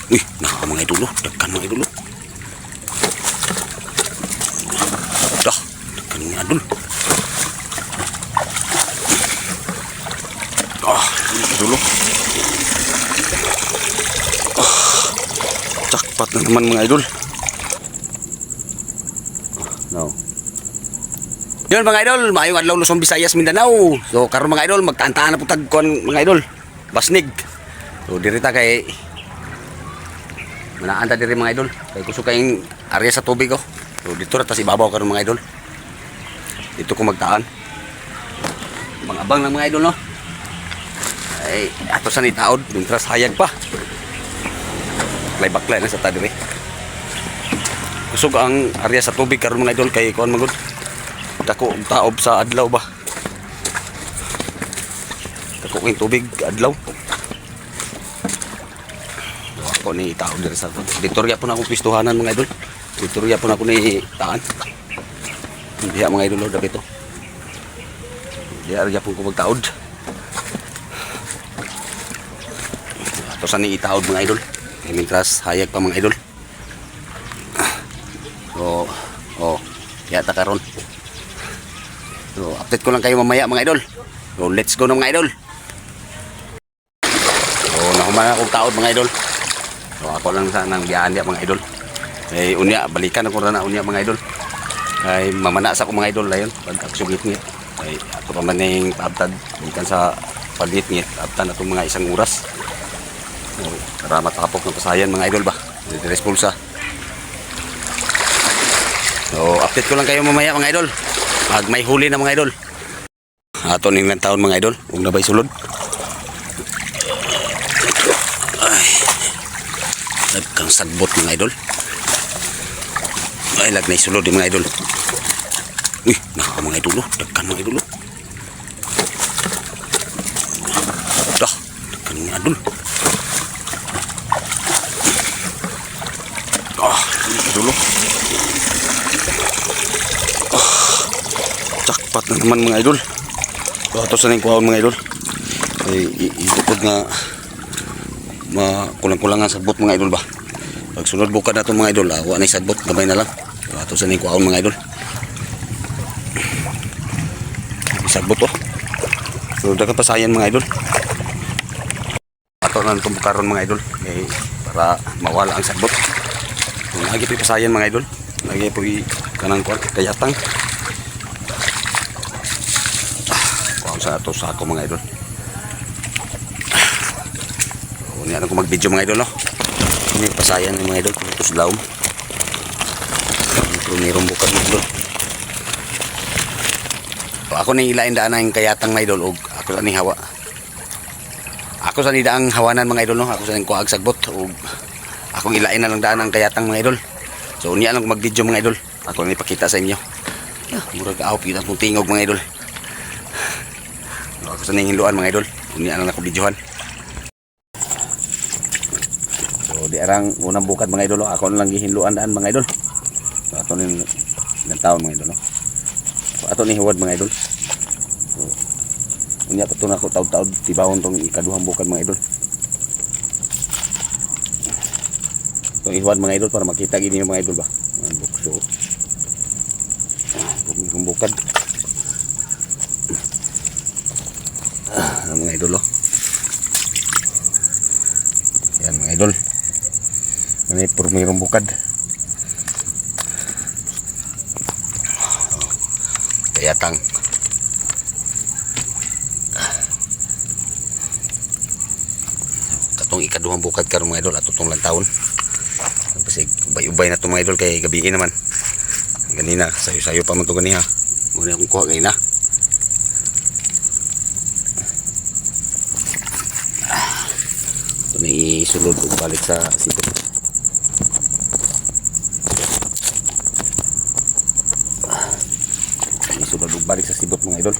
Uy, naka mga idol, dagkan mga idol. Dah, dagkan mga idol. Idol. Jackpot na naman mga idol. No. Yun mga idol, maayong adlaw Luzon, Visayas, Mindanao. So karon mga idol, magtaantaan na po tagkuan mga idol. Basnig. So dirita kay manaanta diri mga idol. Kay kusog kayong area sa tubig oh. So dito ra ta si babaw karon mga idol. Dito ko magtaan. Mga abang lang mga idol no. Ay ato sa ni taod, mientras hayag pa. Baklay na sa ta diri. Kusog ang area sa tubig karon mga idol kay kuan magud. Dako taob sa adlaw ba. Dako king tubig adlaw. Ako ni taob diri sa dito ria po na akong pistuhanan mga idol. Dito ria po na ako ni taan. Hindi mga idol dapat ito. Di ria po ko magtaod. Ato sa ni itaod mga idol. Kay mintras hayag pa mga idol. So, yata karon. So, update ko lang kayo mamaya mga idol. So, let's go na mga idol. So, nakuman akong taod mga idol. So, ako lang sa nang biyahan niya mga idol. Ay, unya, balikan ako na unya mga idol. Ay, mamana sa ako mga idol layon. Pag-aksugit niya. Ay, ako pa man yung paabtad. Balikan sa paglit niya. Paabtad na itong mga isang oras. So, para matapok ng kasayan mga idol ba. Respulsa. So, update ko lang kayo mamaya mga idol. Pag may huli na mga idol. Ato ning lang taon mga idol. Kung nabay sulod. Ay. Nagkang sagbot mga idol. Ay, lag na isulod mga idol. Uy, naka mga idol. Dagkan mga idol. Dah, dagkan mga idol. Idol. Jackpot na naman mga idol. Ito sa nang kuhaon mga idol. Ay itukod nga kulang-kulangan sa bot mga idol ba. Pag sunod bukad na ito mga idol, wa na sa bot, gabay na lang. Ito sa nang kuhaon mga idol. Sa bot oh. So dagan pasayan mga idol. Ato na itong bukaron mga idol. Para mawala ang sagbot. Lagi po pasayan mga idol. Lagi po kanang kayatang. Sa ato sa ako mga idol. Hindi ako mag-video mga idol no. Ini pasayan ng mga idol ito sa laom. Ito mayroong bukad mga idol. Ako na ilain daan ng kayatang mga idol. Ako sa ni hawa. Ako sa ni daang hawanan mga idol no. Ako sa ni kuag sagbot. Akong ilain na lang daan ng kayatang mga idol. So niya lang mag-video mga idol. Ako na ipakita sa inyo. Murag aw kita kung tingog mga idol. Ako sa hinluan mga idol. Hindi lang ako videohan. So di arang unang bukad mga idol. Ako lang gihinluan daan mga idol. So ato ning taon mga idol. So ato ni huwad mga idol. So unya pa ito na ako taod-taod. Tibawon tong ikaduhang bukad mga idol. Itong ihuwad mga idol para makita gini mga idol ba. Mga bukso. Itong bukad. Mga idol oh. Yan mga idol. Ano yung purmirong bukad. Kayatang. Katong ikaduhang bukad karon mga idol at tutong lang taon. Kasi ubay-ubay na ito mga idol kay gabiin naman. Ganina sayo-sayo pa man ito ganiha. Muna akong kuha ganina. May sulod o balik sa sibot. May sulod o balik sa sibot mga idol.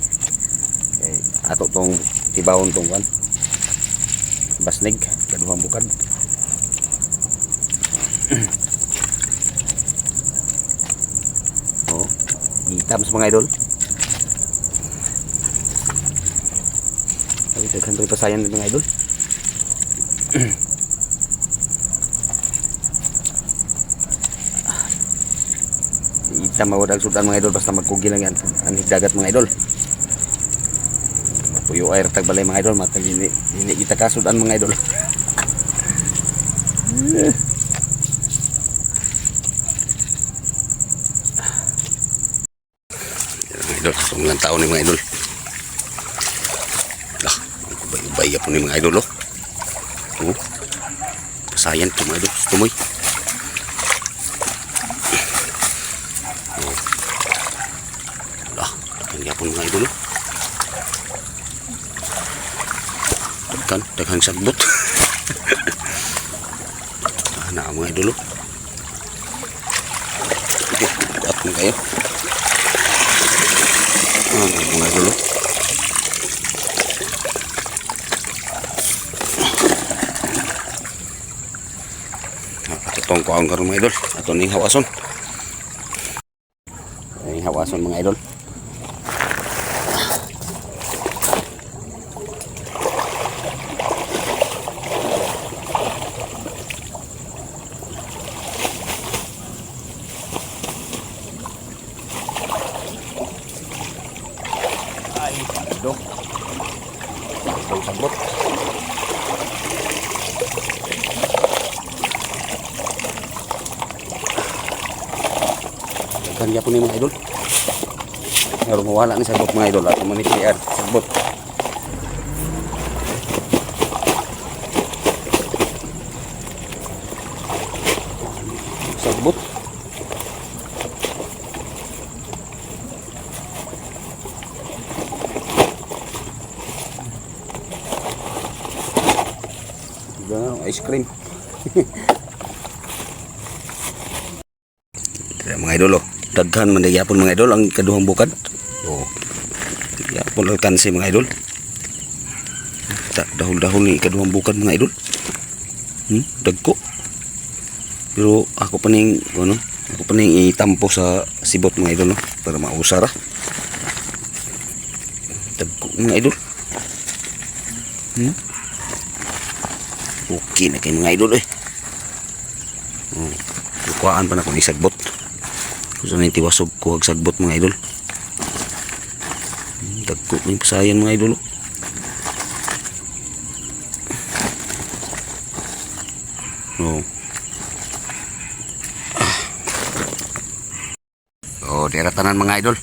Okay, ato tong tibawon tong kan basnig kaduhang bukad. Oh, itams mga idol. Sabi daghan pa pasayan mga idol. sa mawad ang sudan mga idol, basta magkugi lang yan ang higdagat mga idol. Puyo ay ratag balay mga idol, matag hindi kita kasudan mga idol. Mga idol, sunglang taon ni mga idol. Lah, ang kubay-ubay po ni mga idol, oh. Oh, pasayan ito mga idol, tumoy. Oh, lah, ang yapon mga idol, oh. Daghang sagbot. Na mga idol, oh. At mo kayo. Mga idol, oh. Patutong ko ang karoon mga idol. Ato ning hawason. Ay hawason mga idol. Dok. Dok sagbot. Kanya po ni mga idol. Pero mawala ni sagbot mga idol at manipilian sagbot. Sagbot. Ice cream. Mga idol, oh. Daghan man yapon mga idol ang kaduhang bukad. Oh. Yapon alkansi mga idol. Dahol-dahol ni kaduhang bukad mga idol. Dagko. Pero ako pa ning ano, ako pa ning itampo sa sibot mga idol, no, para mausara. Dagko mga idol. Okay na kay mga idol, eh. Kuhaan pa na kung isagbot. Gusto na yung tiwasog ko ang sagbot mga idol. Dagko na yung pasayan mga idol. Oh. Oh, deratanan mga idol.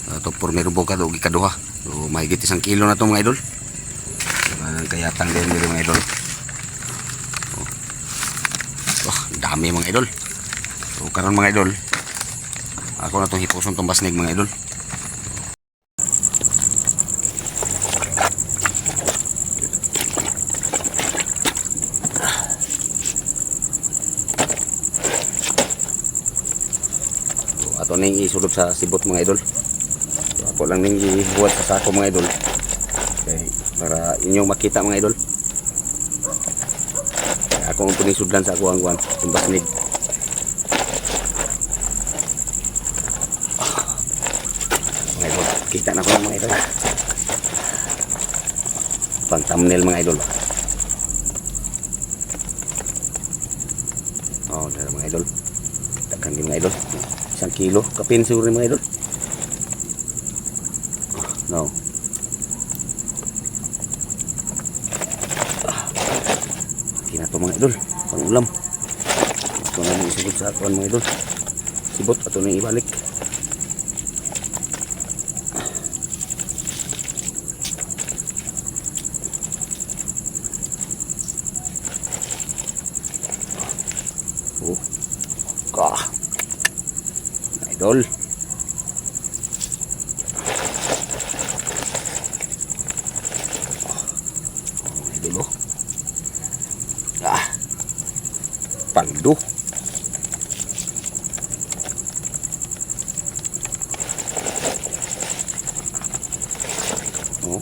Ito por meron bukad o ikaduha. So, mahigit 1 kilo na to mga idol. Kaya tanggal nila mga idol. Dami mga idol. So karon mga idol, ako na itong hipuson itong basnig mga idol. So ato ning isulod sa sibot mga idol. So ako lang ning ihuwat sa sako mga idol. Okay, para inyong makita mga idol. Ako ang punisudlan sa ako ang kuwan, yung basnig. Mga idol, kita na ko ng mga idol. Pang thumbnail mga idol. Oh, dala mga idol. Takkan din mga idol. 1 kilo, kapin siguro mga idol. No. Kina to mga idol, pang ulam. Ito na yung isibot sa akuan mga idol. Sibot, ito na ibalik. Oh, kah, mga idol. Idol, oh. Paldo. Oh.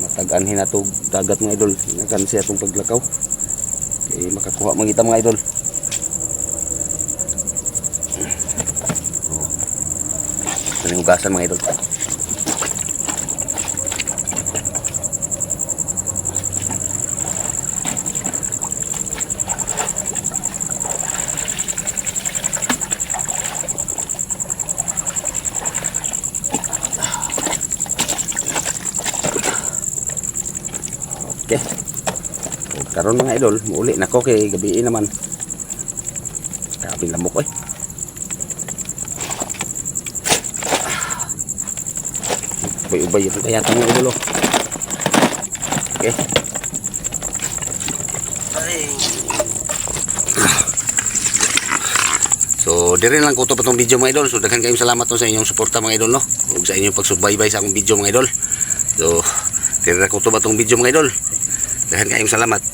Matagan hinatog dagat mga idol. Nakan siya itong paglakaw. Okay, makakuha magita mga idol. Ito hugasan mga idol. Okay. Karon mga idol, muuli na ko kay gabi naman. Kapin lamok eh. Ubay-ubay ito kaya mga idol. Okay. So, dire lang ko to patong video mga idol. So, daghan kayong salamat sa inyong suporta mga idol no. Ug sa inyong pagsubaybay sa akong video mga idol. So, dire lang ko to patong video mga idol. Daghan kayong salamat.